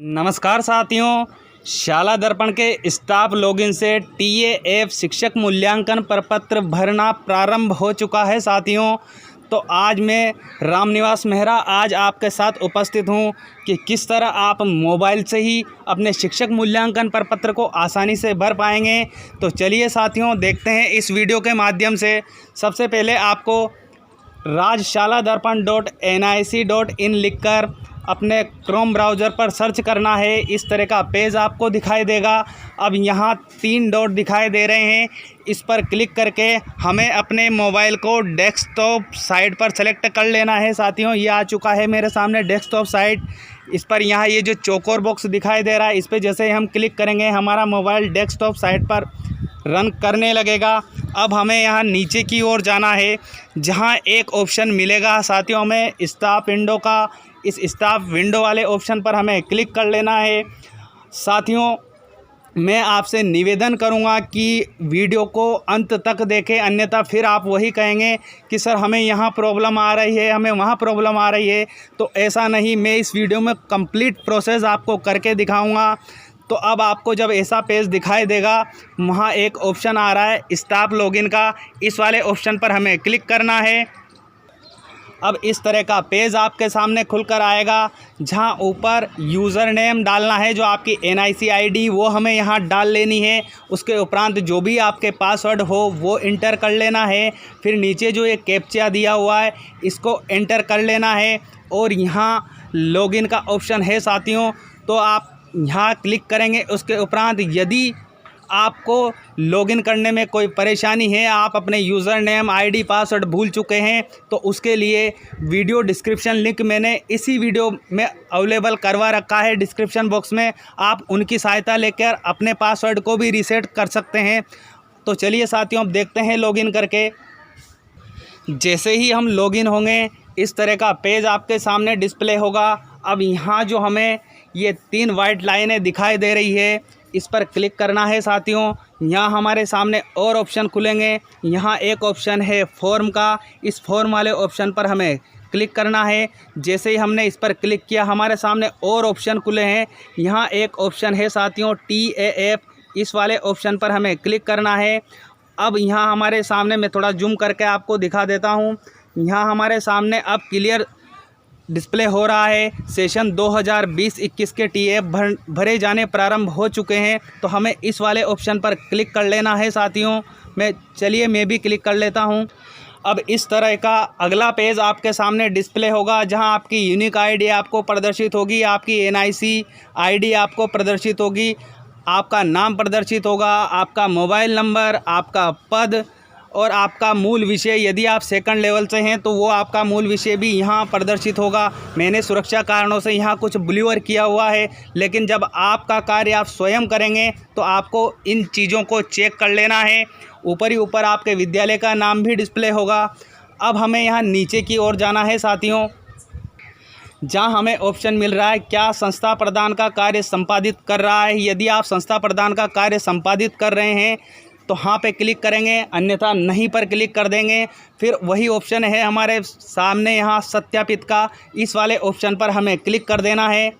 नमस्कार साथियों, शाला दर्पण के स्टाफ लॉगिन से टीएएफ शिक्षक मूल्यांकन प्रपत्र भरना प्रारंभ हो चुका है। साथियों, तो आज मैं रामनिवास मेहरा आज आपके साथ उपस्थित हूं कि किस तरह आप मोबाइल से ही अपने शिक्षक मूल्यांकन प्रपत्र को आसानी से भर पाएंगे। तो चलिए साथियों, देखते हैं इस वीडियो के माध्यम से। सबसे पहले आपको rajshaladarpan.nic.in लिखकर अपने क्रोम ब्राउज़र पर सर्च करना है। इस तरह का पेज आपको दिखाई देगा। अब यहाँ 3 डॉट दिखाई दे रहे हैं, इस पर क्लिक करके हमें अपने मोबाइल को डेस्कटॉप साइट पर सेलेक्ट कर लेना है। साथियों, ये आ चुका है मेरे सामने डेस्कटॉप साइट। इस पर यहाँ ये जो चौकोर बॉक्स दिखाई दे रहा है, इस पर जैसे हम क्लिक करेंगे हमारा मोबाइल डेस्कटॉप साइट पर रन करने लगेगा। अब हमें यहाँ नीचे की ओर जाना है, जहाँ एक ऑप्शन मिलेगा साथियों हमें स्टाफ विंडो का। इस स्टाफ विंडो वाले ऑप्शन पर हमें क्लिक कर लेना है। साथियों, मैं आपसे निवेदन करूंगा कि वीडियो को अंत तक देखें, अन्यथा फिर आप वही कहेंगे कि सर हमें यहाँ प्रॉब्लम आ रही है, हमें वहाँ प्रॉब्लम आ रही है। तो ऐसा नहीं, मैं इस वीडियो में कंप्लीट प्रोसेस आपको करके दिखाऊंगा। तो अब आपको जब ऐसा पेज दिखाई देगा, वहाँ एक ऑप्शन आ रहा है स्टाफ लॉगिन का, इस वाले ऑप्शन पर हमें क्लिक करना है। अब इस तरह का पेज आपके सामने खुलकर आएगा, जहां ऊपर यूज़र नेम डालना है, जो आपकी NIC ID वो हमें यहाँ डाल लेनी है। उसके उपरांत जो भी आपके पासवर्ड हो वो इंटर कर लेना है। फिर नीचे जो ये कैप्चा दिया हुआ है इसको एंटर कर लेना है। और यहाँ लॉगिन का ऑप्शन है साथियों, तो आप यहाँ क्लिक करेंगे। उसके उपरांत यदि आपको लॉगिन करने में कोई परेशानी है, आप अपने यूज़र नेम ID पासवर्ड भूल चुके हैं, तो उसके लिए वीडियो डिस्क्रिप्शन लिंक मैंने इसी वीडियो में अवेलेबल करवा रखा है डिस्क्रिप्शन बॉक्स में। आप उनकी सहायता लेकर अपने पासवर्ड को भी रीसेट कर सकते हैं। तो चलिए साथियों, अब देखते हैं लॉगिन करके। जैसे ही हम लॉगिन होंगे, इस तरह का पेज आपके सामने डिस्प्ले होगा। अब यहाँ जो हमें ये 3 वाइट लाइनें दिखाई दे रही है, इस पर क्लिक करना है साथियों। यहाँ हमारे सामने और ऑप्शन खुलेंगे। यहाँ एक ऑप्शन है फॉर्म का, इस फॉर्म वाले ऑप्शन पर हमें क्लिक करना है। जैसे ही हमने इस पर क्लिक किया, हमारे सामने और ऑप्शन खुले हैं। यहाँ एक ऑप्शन है साथियों TAF, इस वाले ऑप्शन पर हमें क्लिक करना है। अब यहाँ हमारे सामने, मैं थोड़ा जूम करके आपको दिखा देता हूँ, यहाँ हमारे सामने अब क्लियर डिस्प्ले हो रहा है। सेशन 2020-21 के TAF भरे जाने प्रारंभ हो चुके हैं। तो हमें इस वाले ऑप्शन पर क्लिक कर लेना है साथियों। चलिए मैं भी क्लिक कर लेता हूं। अब इस तरह का अगला पेज आपके सामने डिस्प्ले होगा, जहां आपकी यूनिक ID आपको प्रदर्शित होगी, आपकी NIC ID आपको प्रदर्शित होगी, आपका नाम प्रदर्शित होगा, आपका मोबाइल नंबर, आपका पद और आपका मूल विषय। यदि आप सेकंड लेवल से हैं तो वो आपका मूल विषय भी यहाँ प्रदर्शित होगा। मैंने सुरक्षा कारणों से यहाँ कुछ ब्लूअर किया हुआ है, लेकिन जब आपका कार्य आप स्वयं करेंगे तो आपको इन चीज़ों को चेक कर लेना है। ऊपर ही ऊपर आपके विद्यालय का नाम भी डिस्प्ले होगा। अब हमें यहाँ नीचे की ओर जाना है साथियों, जहाँ हमें ऑप्शन मिल रहा है क्या संस्था प्रदान का कार्य संपादित कर रहा है। यदि आप संस्था प्रदान का कार्य संपादित कर रहे हैं तो हाँ पे क्लिक करेंगे, अन्यथा नहीं पर क्लिक कर देंगे। फिर वही ऑप्शन है हमारे सामने यहाँ सत्यापित का, इस वाले ऑप्शन पर हमें क्लिक कर देना है।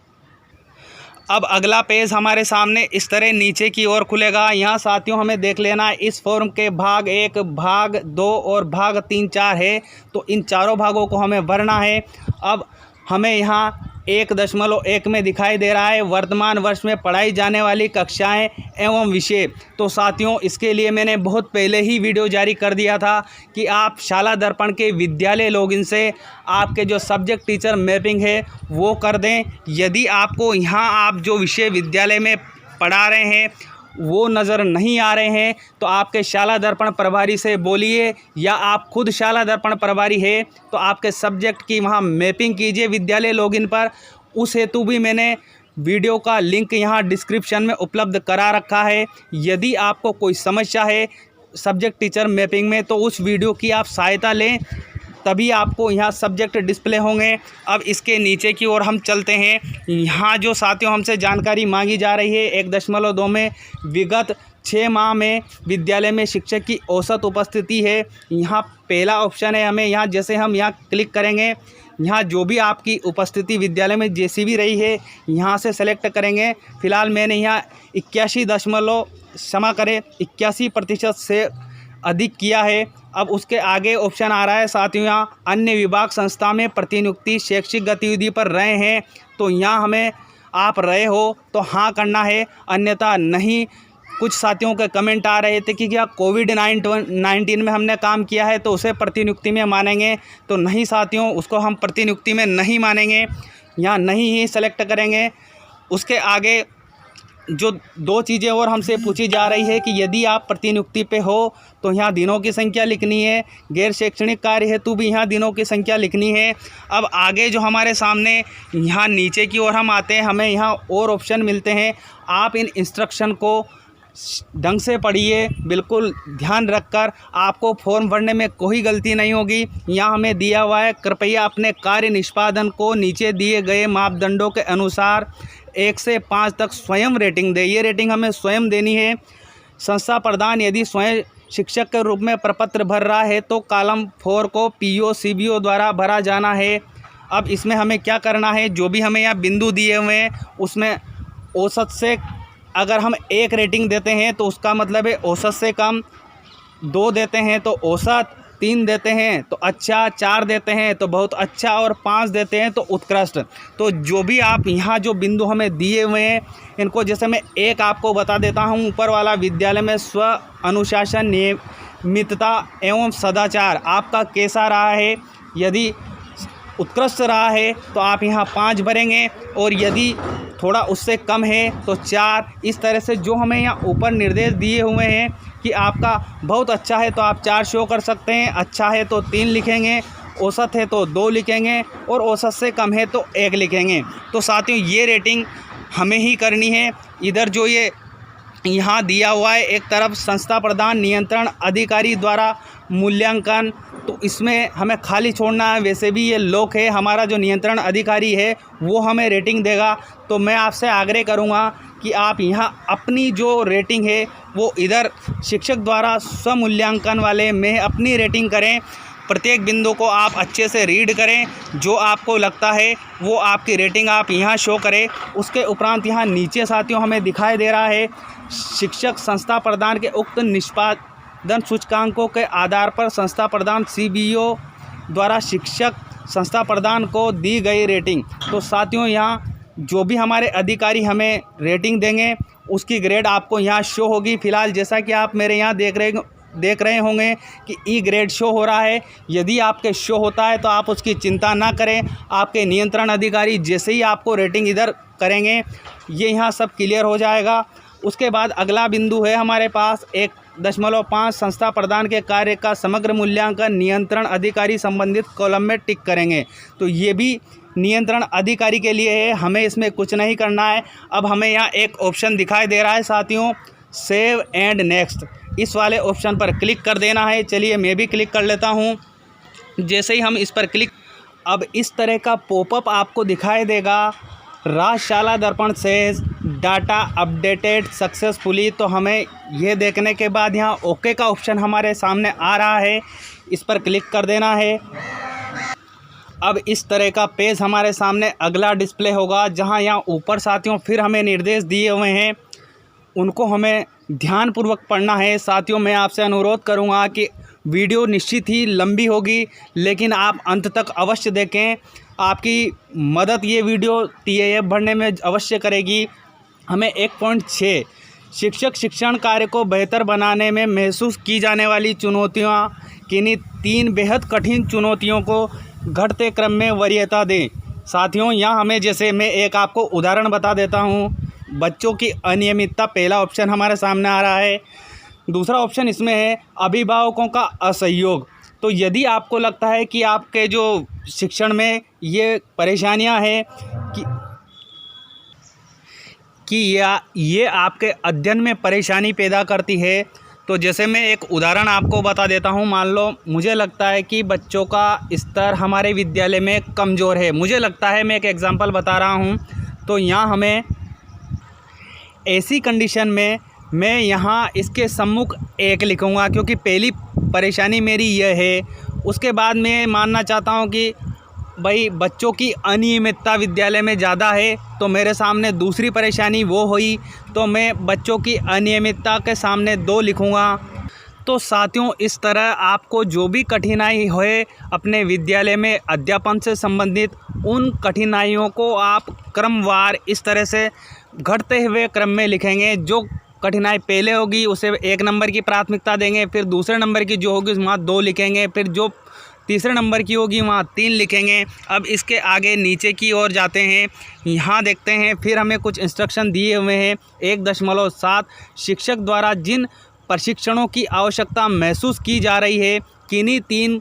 अब अगला पेज हमारे सामने इस तरह नीचे की ओर खुलेगा। यहाँ साथियों हमें देख लेना है, इस फॉर्म के भाग 1, भाग 2 और भाग 3, 4 है। तो इन चारों भागों को हमें भरना है। अब हमें यहाँ 1.1 में दिखाई दे रहा है वर्तमान वर्ष में पढ़ाई जाने वाली कक्षाएं एवं विषय। तो साथियों, इसके लिए मैंने बहुत पहले ही वीडियो जारी कर दिया था कि आप शाला दर्पण के विद्यालय लॉगिन से आपके जो सब्जेक्ट टीचर मैपिंग है वो कर दें। यदि आपको यहाँ आप जो विषय विद्यालय में पढ़ा रहे हैं वो नज़र नहीं आ रहे हैं, तो आपके शाला दर्पण प्रभारी से बोलिए, या आप खुद शाला दर्पण प्रभारी है तो आपके सब्जेक्ट की वहाँ मैपिंग कीजिए विद्यालय लॉगिन पर। उस हेतु भी मैंने वीडियो का लिंक यहाँ डिस्क्रिप्शन में उपलब्ध करा रखा है। यदि आपको कोई समस्या है सब्जेक्ट टीचर मैपिंग में, तो उस वीडियो की आप सहायता लें, तभी आपको यहाँ सब्जेक्ट डिस्प्ले होंगे। अब इसके नीचे की ओर हम चलते हैं। यहाँ जो साथियों हमसे जानकारी मांगी जा रही है 1.2 में विगत 6 माह में विद्यालय में शिक्षक की औसत उपस्थिति है। यहाँ पहला ऑप्शन है, हमें यहाँ जैसे हम यहाँ क्लिक करेंगे यहाँ जो भी आपकी उपस्थिति विद्यालय में जैसी भी रही है यहाँ से सेलेक्ट करेंगे। फ़िलहाल मैंने यहाँ 81% से अधिक किया है। अब उसके आगे ऑप्शन आ रहा है साथियों, यहाँ अन्य विभाग संस्था में प्रतिनियुक्ति शैक्षिक गतिविधि पर रहे हैं, तो यहाँ हमें आप रहे हो तो हाँ करना है, अन्यथा नहीं। कुछ साथियों के कमेंट आ रहे थे कि क्या कोविड-19 में हमने काम किया है तो उसे प्रतिनियुक्ति में मानेंगे, तो नहीं साथियों, उसको हम प्रतिनियुक्ति में नहीं मानेंगे, यहाँ नहीं ही सेलेक्ट करेंगे। उसके आगे जो 2 चीज़ें और हमसे पूछी जा रही है कि यदि आप प्रतिनियुक्ति पे हो तो यहाँ दिनों की संख्या लिखनी है, गैर शैक्षणिक कार्य हेतु भी यहाँ दिनों की संख्या लिखनी है। अब आगे जो हमारे सामने यहाँ नीचे की ओर हम आते हैं, हमें यहाँ और ऑप्शन मिलते हैं। आप इन इंस्ट्रक्शन को ढंग से पढ़िए, बिल्कुल ध्यान रखकर, आपको फॉर्म भरने में कोई गलती नहीं होगी। यहाँ हमें दिया हुआ है, कृपया अपने कार्य निष्पादन को नीचे दिए गए मापदंडों के अनुसार 1 से 5 तक स्वयं रेटिंग दे। ये रेटिंग हमें स्वयं देनी है। संस्था प्रधान यदि स्वयं शिक्षक के रूप में प्रपत्र भर रहा है तो कॉलम 4 को पीओ सीबीओ द्वारा भरा जाना है। अब इसमें हमें क्या करना है, जो भी हमें यहाँ बिंदु दिए हुए हैं उसमें औसत से अगर हम 1 रेटिंग देते हैं तो उसका मतलब है औसत से कम, 2 देते हैं तो औसत, 3 देते हैं तो अच्छा, 4 देते हैं तो बहुत अच्छा और 5 देते हैं तो उत्कृष्ट। तो जो भी आप यहाँ जो बिंदु हमें दिए हुए हैं इनको, जैसे मैं एक आपको बता देता हूँ, ऊपर वाला विद्यालय में स्व अनुशासन, नियमितता एवं सदाचार आपका कैसा रहा है। यदि उत्कृष्ट रहा है तो आप यहाँ 5 भरेंगे, और यदि थोड़ा उससे कम है तो 4। इस तरह से जो हमें यहाँ ऊपर निर्देश दिए हुए हैं कि आपका बहुत अच्छा है तो आप 4 शो कर सकते हैं, अच्छा है तो 3 लिखेंगे, औसत है तो 2 लिखेंगे, और औसत से कम है तो 1 लिखेंगे। तो साथियों ये रेटिंग हमें ही करनी है। इधर जो ये यहाँ दिया हुआ है, एक तरफ संस्था प्रधान नियंत्रण अधिकारी द्वारा मूल्यांकन, तो इसमें हमें खाली छोड़ना है। वैसे भी ये लोक है, हमारा जो नियंत्रण अधिकारी है वो हमें रेटिंग देगा। तो मैं आपसे आग्रह करूँगा कि आप यहाँ अपनी जो रेटिंग है वो इधर शिक्षक द्वारा स्वमूल्यांकन वाले में अपनी रेटिंग करें। प्रत्येक बिंदु को आप अच्छे से रीड करें, जो आपको लगता है वो आपकी रेटिंग आप यहाँ शो करें। उसके उपरांत यहाँ नीचे साथियों हमें दिखाई दे रहा है, शिक्षक संस्था प्रधान के उक्त निष्पादन सूचकांकों के आधार पर संस्था प्रधान सीबीओ द्वारा शिक्षक संस्था प्रधान को दी गई रेटिंग। तो साथियों यहाँ जो भी हमारे अधिकारी हमें रेटिंग देंगे उसकी ग्रेड आपको यहाँ शो होगी। फिलहाल जैसा कि आप मेरे यहाँ देख रहे होंगे कि ई ग्रेड शो हो रहा है। यदि आपके शो होता है तो आप उसकी चिंता ना करें, आपके नियंत्रण अधिकारी जैसे ही आपको रेटिंग इधर करेंगे ये यहाँ सब क्लियर हो जाएगा। उसके बाद अगला बिंदु है हमारे पास 1.5 संस्था प्रधान के कार्य का समग्र मूल्यांकन नियंत्रण अधिकारी संबंधित कॉलम में टिक करेंगे। तो ये भी नियंत्रण अधिकारी के लिए है, हमें इसमें कुछ नहीं करना है। अब हमें यहाँ एक ऑप्शन दिखाई दे रहा है साथियों, सेव एंड नेक्स्ट, इस वाले ऑप्शन पर क्लिक कर देना है। चलिए मैं भी क्लिक कर लेता हूँ। जैसे ही हम इस पर क्लिक, अब इस तरह का पॉपअप आपको दिखाई देगा, राजशाला दर्पण सेज डाटा अपडेटेड सक्सेसफुली। तो हमें यह देखने के बाद यहाँ ओके का ऑप्शन हमारे सामने आ रहा है, इस पर क्लिक कर देना है। अब इस तरह का पेज हमारे सामने अगला डिस्प्ले होगा, जहाँ यहाँ ऊपर साथियों फिर हमें निर्देश दिए हुए हैं, उनको हमें ध्यानपूर्वक पढ़ना है। साथियों मैं आपसे अनुरोध करूँगा कि वीडियो निश्चित ही लंबी होगी, लेकिन आप अंत तक अवश्य देखें, आपकी मदद ये वीडियो TAF भरने में अवश्य करेगी। हमें 1.6 शिक्षक शिक्षण कार्य को बेहतर बनाने में महसूस की जाने वाली चुनौतियाँ, किन्हीं 3 बेहद कठिन चुनौतियों को घटते क्रम में वरीयता दें। साथियों यहाँ हमें, जैसे मैं एक आपको उदाहरण बता देता हूँ, बच्चों की अनियमितता पहला ऑप्शन हमारे सामने आ रहा है। दूसरा ऑप्शन इसमें है अभिभावकों का असहयोग। तो यदि आपको लगता है कि आपके जो शिक्षण में ये परेशानियां हैं कि ये आपके अध्ययन में परेशानी पैदा करती है, तो जैसे मैं एक उदाहरण आपको बता देता हूं। मान लो मुझे लगता है कि बच्चों का स्तर हमारे विद्यालय में कमज़ोर है, मुझे लगता है, मैं एक एग्जांपल बता रहा हूं। तो यहाँ हमें ऐसी कंडीशन में मैं यहाँ इसके सम्मुख 1 लिखूँगा, क्योंकि पहली परेशानी मेरी यह है। उसके बाद मैं मानना चाहता हूँ कि भाई बच्चों की अनियमितता विद्यालय में ज़्यादा है, तो मेरे सामने दूसरी परेशानी वो हुई, तो मैं बच्चों की अनियमितता के सामने 2 लिखूँगा। तो साथियों, इस तरह आपको जो भी कठिनाई होए अपने विद्यालय में अध्यापन से संबंधित, उन कठिनाइयों को आप क्रमवार इस तरह से घटते हुए क्रम में लिखेंगे। जो कठिनाई पहले होगी उसे 1 नंबर की प्राथमिकता देंगे, फिर दूसरे नंबर की जो होगी वहाँ 2 लिखेंगे, फिर जो तीसरे नंबर की होगी वहाँ 3 लिखेंगे। अब इसके आगे नीचे की ओर जाते हैं, यहाँ देखते हैं फिर हमें कुछ इंस्ट्रक्शन दिए हुए हैं। 1.7 शिक्षक द्वारा जिन प्रशिक्षणों की आवश्यकता महसूस की जा रही है, किन्हीं 3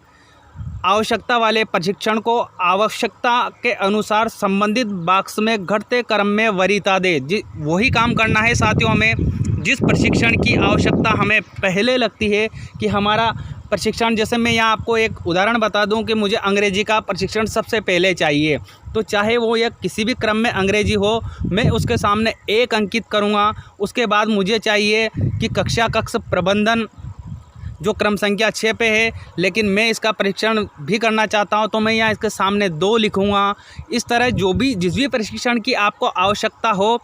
आवश्यकता वाले प्रशिक्षण को आवश्यकता के अनुसार संबंधित बॉक्स में घटते क्रम में वरीयता दे। वही काम करना है साथियों, हमें जिस प्रशिक्षण की आवश्यकता हमें पहले लगती है कि हमारा प्रशिक्षण, जैसे मैं यहाँ आपको एक उदाहरण बता दूं कि मुझे अंग्रेजी का प्रशिक्षण सबसे पहले चाहिए, तो चाहे वो या किसी भी क्रम में अंग्रेजी हो, मैं उसके सामने 1 अंकित करूँगा। उसके बाद मुझे चाहिए कि कक्ष प्रबंधन जो क्रम संख्या 6 पे है, लेकिन मैं इसका परीक्षण भी करना चाहता हूं, तो मैं यहाँ इसके सामने 2 लिखूँगा। इस तरह जिस भी प्रशिक्षण की आपको आवश्यकता हो,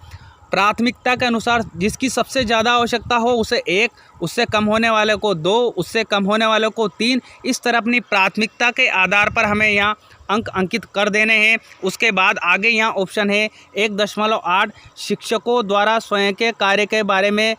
प्राथमिकता के अनुसार जिसकी सबसे ज़्यादा आवश्यकता हो उसे 1, उससे कम होने वाले को 2, उससे कम होने वाले को 3, इस तरह अपनी प्राथमिकता के आधार पर हमें यहाँ अंक अंकित कर देने हैं। उसके बाद आगे यहाँ ऑप्शन है 1.8 शिक्षकों द्वारा स्वयं के कार्य के बारे में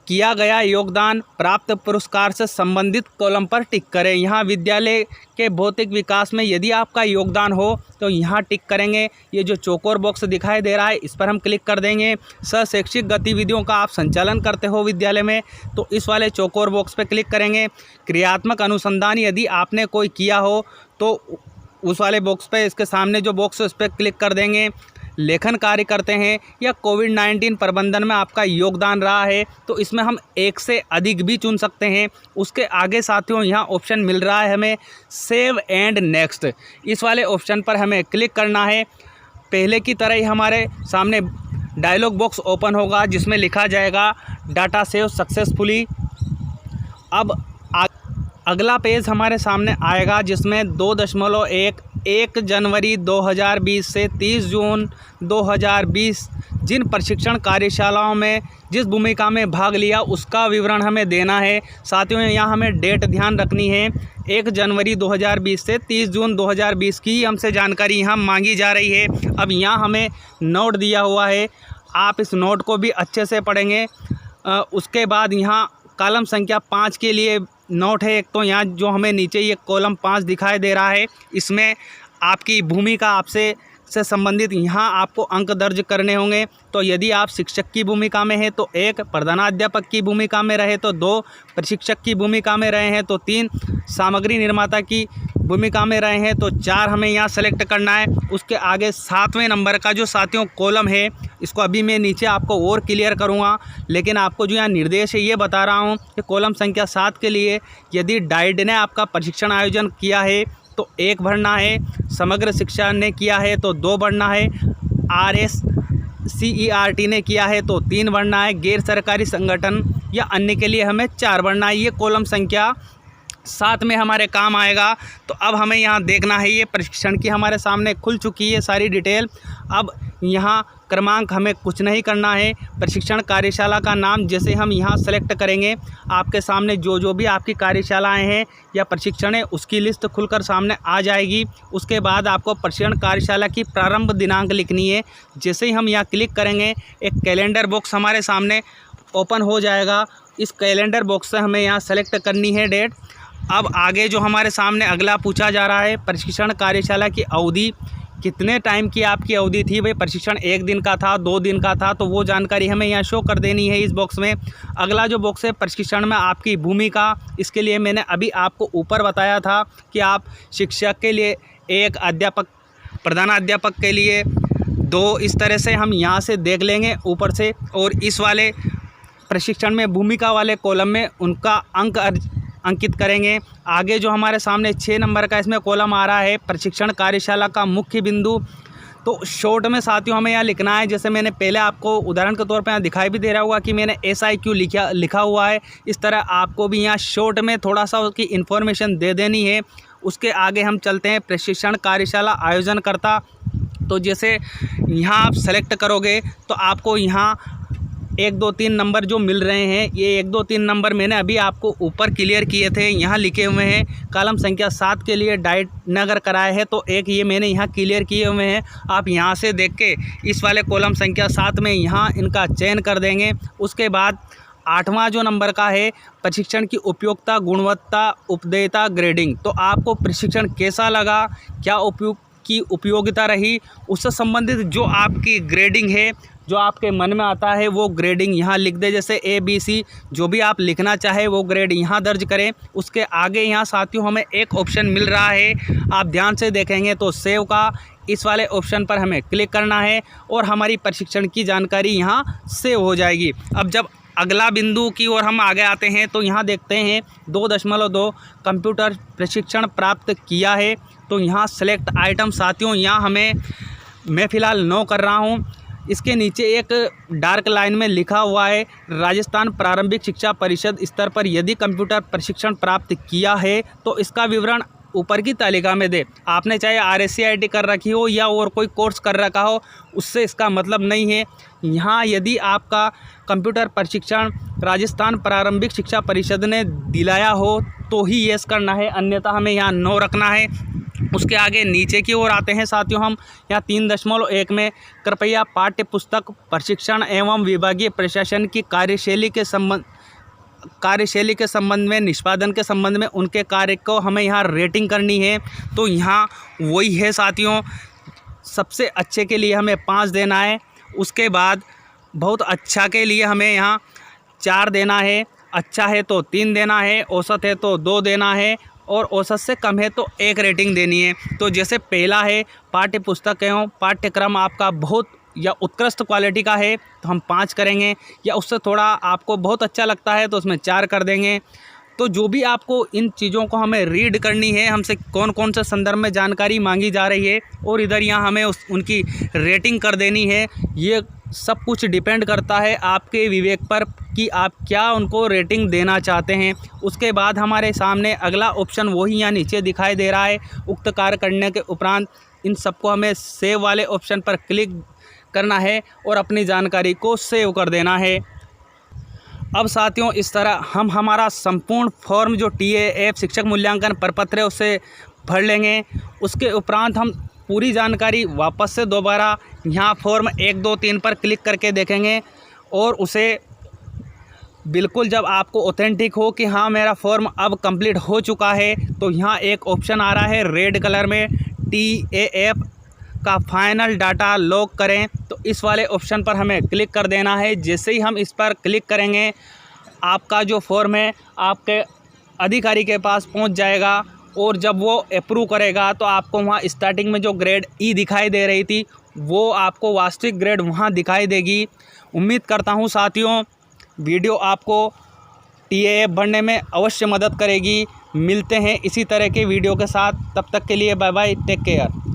किया गया योगदान प्राप्त पुरस्कार से संबंधित कॉलम पर टिक करें। यहाँ विद्यालय के भौतिक विकास में यदि आपका योगदान हो तो यहाँ टिक करेंगे। ये जो चौकोर बॉक्स दिखाई दे रहा है इस पर हम क्लिक कर देंगे। शैक्षिक गतिविधियों का आप संचालन करते हो विद्यालय में, तो इस वाले चौकोर बॉक्स पर क्लिक करेंगे। क्रियात्मक अनुसंधान यदि आपने कोई किया हो तो उस वाले बॉक्स पे, इसके सामने जो बॉक्स है उस पर क्लिक कर देंगे। लेखन कार्य करते हैं या कोविड-19 प्रबंधन में आपका योगदान रहा है, तो इसमें हम 1 से अधिक भी चुन सकते हैं। उसके आगे साथियों यहाँ ऑप्शन मिल रहा है हमें सेव एंड नेक्स्ट, इस वाले ऑप्शन पर हमें क्लिक करना है। पहले की तरह ही हमारे सामने डायलॉग बॉक्स ओपन होगा जिसमें लिखा जाएगा डाटा सेव सक्सेसफुली। अब अगला पेज हमारे सामने आएगा जिसमें 2.1 जनवरी 2020 से 30 जून 2020 जिन प्रशिक्षण कार्यशालाओं में जिस भूमिका में भाग लिया उसका विवरण हमें देना है। साथियों यहाँ हमें डेट ध्यान रखनी है, 1 जनवरी 2020 से 30 जून 2020 की हमसे जानकारी यहाँ मांगी जा रही है। अब यहाँ हमें नोट दिया हुआ है, आप इस नोट को भी अच्छे से पढ़ेंगे। उसके बाद यहाँ कॉलम संख्या 5 के लिए नोट है। एक तो यहाँ जो हमें नीचे ये कॉलम 5 दिखाई दे रहा है, इसमें आपकी भूमिका आपसे संबंधित यहाँ आपको अंक दर्ज करने होंगे। तो यदि आप शिक्षक की भूमिका में हैं तो 1, प्रधानाध्यापक की भूमिका में रहे तो 2, प्रशिक्षक की भूमिका में रहे हैं तो 3, सामग्री निर्माता की भूमिका में रहे हैं तो 4 हमें यहाँ सेलेक्ट करना है। उसके आगे 7वें नंबर का जो साथियों कॉलम है, इसको अभी मैं नीचे आपको और क्लियर करूँगा, लेकिन आपको जो यहाँ निर्देश है ये बता रहा हूँ कि कॉलम संख्या 7 के लिए यदि डाइड ने आपका प्रशिक्षण आयोजन किया है तो 1 भरना है, समग्र शिक्षा ने किया है तो 2 भरना है, RSCERT ने किया है तो 3 भरना है, गैर सरकारी संगठन या अन्य के लिए हमें 4 भरना है। ये कॉलम संख्या 7 में हमारे काम आएगा। तो अब हमें यहाँ देखना है, ये प्रशिक्षण की हमारे सामने खुल चुकी है सारी डिटेल। अब यहाँ क्रमांक हमें कुछ नहीं करना है, प्रशिक्षण कार्यशाला का नाम जैसे हम यहाँ सेलेक्ट करेंगे, आपके सामने जो भी आपकी कार्यशालाएं हैं या प्रशिक्षण है उसकी लिस्ट खुलकर सामने आ जाएगी। उसके बाद आपको प्रशिक्षण कार्यशाला की प्रारंभ दिनांक लिखनी है। जैसे ही हम यहाँ क्लिक करेंगे एक कैलेंडर बॉक्स हमारे सामने ओपन हो जाएगा। इस कैलेंडर बॉक्स से हमें यहाँ सेलेक्ट करनी है डेट। अब आगे जो हमारे सामने अगला पूछा जा रहा है, प्रशिक्षण कार्यशाला की अवधि कितने टाइम की आपकी अवधि थी। भाई प्रशिक्षण 1 दिन का था, 2 दिन का था, तो वो जानकारी हमें यहाँ शो कर देनी है इस बॉक्स में। अगला जो बॉक्स है प्रशिक्षण में आपकी भूमिका, इसके लिए मैंने अभी आपको ऊपर बताया था कि आप शिक्षक के लिए 1, अध्यापक प्रधानाध्यापक के लिए 2, इस तरह से हम यहाँ से देख लेंगे ऊपर से। और इस वाले प्रशिक्षण में भूमिका वाले कॉलम में उनका अंक अंकित करेंगे। आगे जो हमारे सामने 6 नंबर का इसमें कॉलम आ रहा है प्रशिक्षण कार्यशाला का मुख्य बिंदु, तो शॉर्ट में साथियों हमें यहाँ लिखना है। जैसे मैंने पहले आपको उदाहरण के तौर पर यहाँ दिखाई भी दे रहा होगा कि मैंने SIQ लिखा हुआ है, इस तरह आपको भी यहाँ शॉर्ट में थोड़ा सा उसकी इन्फॉर्मेशन दे देनी है। उसके आगे हम चलते हैं प्रशिक्षण कार्यशाला आयोजनकर्ता। तो जैसे यहाँ आप सेलेक्ट करोगे तो आपको यहाँ 1 2 3 नंबर जो मिल रहे हैं, ये 1 2 3 नंबर मैंने अभी आपको ऊपर क्लियर किए थे, यहाँ लिखे हुए हैं। कॉलम संख्या 7 के लिए डाइट नगर कराए हैं तो एक ये मैंने यहाँ क्लियर किए हुए हैं। आप यहाँ से देख के इस वाले कॉलम संख्या 7 में यहाँ इनका चयन कर देंगे। उसके बाद 8वां जो नंबर का है प्रशिक्षण की उपयोगिता, गुणवत्ता, उपदेयता, ग्रेडिंग। तो आपको प्रशिक्षण कैसा लगा, क्या की उपयोगिता रही, उससे संबंधित जो आपकी ग्रेडिंग है, जो आपके मन में आता है वो ग्रेडिंग यहाँ लिख दे। जैसे ABC जो भी आप लिखना चाहे वो ग्रेड यहाँ दर्ज करें। उसके आगे यहाँ साथियों हमें एक ऑप्शन मिल रहा है, आप ध्यान से देखेंगे तो सेव का, इस वाले ऑप्शन पर हमें क्लिक करना है और हमारी प्रशिक्षण की जानकारी यहाँ सेव हो जाएगी। अब जब अगला बिंदु की ओर हम आगे आते हैं तो यहाँ देखते हैं 2.2 कंप्यूटर प्रशिक्षण प्राप्त किया है। तो यहाँ सेलेक्ट आइटम साथियों, यहाँ मैं फ़िलहाल नो कर रहा हूँ। इसके नीचे एक डार्क लाइन में लिखा हुआ है राजस्थान प्रारंभिक शिक्षा परिषद स्तर पर यदि कंप्यूटर प्रशिक्षण प्राप्त किया है तो इसका विवरण ऊपर की तालिका में दे। आपने चाहे RSCIT कर रखी हो या और कोई कोर्स कर रखा हो, उससे इसका मतलब नहीं है। यहाँ यदि आपका कंप्यूटर प्रशिक्षण राजस्थान प्रारंभिक शिक्षा परिषद ने दिलाया हो तो ही येस करना है, अन्यथा हमें यहाँ नो रखना है। उसके आगे नीचे की ओर आते हैं साथियों, हम यहाँ 3.1 में कृपया पाठ्य पुस्तक प्रशिक्षण एवं विभागीय प्रशासन की कार्यशैली के संबंध में, निष्पादन के संबंध में उनके कार्य को हमें यहाँ रेटिंग करनी है। तो यहाँ वही है साथियों, सबसे अच्छे के लिए हमें 5 देना है। उसके बाद बहुत अच्छा के लिए हमें यहाँ 4 देना है, अच्छा है तो 3 देना है, औसत है तो 2 देना है और औसत से कम है तो 1 रेटिंग देनी है। तो जैसे पहला है पाठ्य पुस्तक एवं पाठ्यक्रम आपका बहुत या उत्कृष्ट क्वालिटी का है तो हम 5 करेंगे, या उससे थोड़ा आपको बहुत अच्छा लगता है तो उसमें 4 कर देंगे। तो जो भी आपको इन चीज़ों को हमें रीड करनी है, हमसे कौन कौन से संदर्भ में जानकारी मांगी जा रही है और इधर यहाँ हमें उनकी रेटिंग कर देनी है। ये सब कुछ डिपेंड करता है आपके विवेक पर कि आप क्या उनको रेटिंग देना चाहते हैं। उसके बाद हमारे सामने अगला ऑप्शन वही यहाँ नीचे दिखाई दे रहा है। उक्त कार्य करने के उपरांत इन सबको हमें सेव वाले ऑप्शन पर क्लिक करना है और अपनी जानकारी को सेव कर देना है। अब साथियों इस तरह हम हमारा संपूर्ण फॉर्म जो TAF शिक्षक मूल्यांकन प्रपत्र है उसे भर लेंगे। उसके उपरांत हम पूरी जानकारी वापस से दोबारा यहाँ फॉर्म 1 2 3 पर क्लिक करके देखेंगे और उसे बिल्कुल जब आपको ऑथेंटिक हो कि हाँ मेरा फॉर्म अब कंप्लीट हो चुका है तो यहाँ एक ऑप्शन आ रहा है रेड कलर में TAF का फाइनल डाटा लॉग करें। तो इस वाले ऑप्शन पर हमें क्लिक कर देना है। जैसे ही हम इस पर क्लिक करेंगे आपका जो फॉर्म है आपके अधिकारी के पास पहुंच जाएगा और जब वो अप्रूव करेगा तो आपको वहां स्टार्टिंग में जो ग्रेड E दिखाई दे रही थी वो आपको वास्तविक ग्रेड वहां दिखाई देगी। उम्मीद करता हूं साथियों वीडियो आपको TAF भरने में अवश्य मदद करेगी। मिलते हैं इसी तरह के वीडियो के साथ, तब तक के लिए बाय बाय, टेक केयर।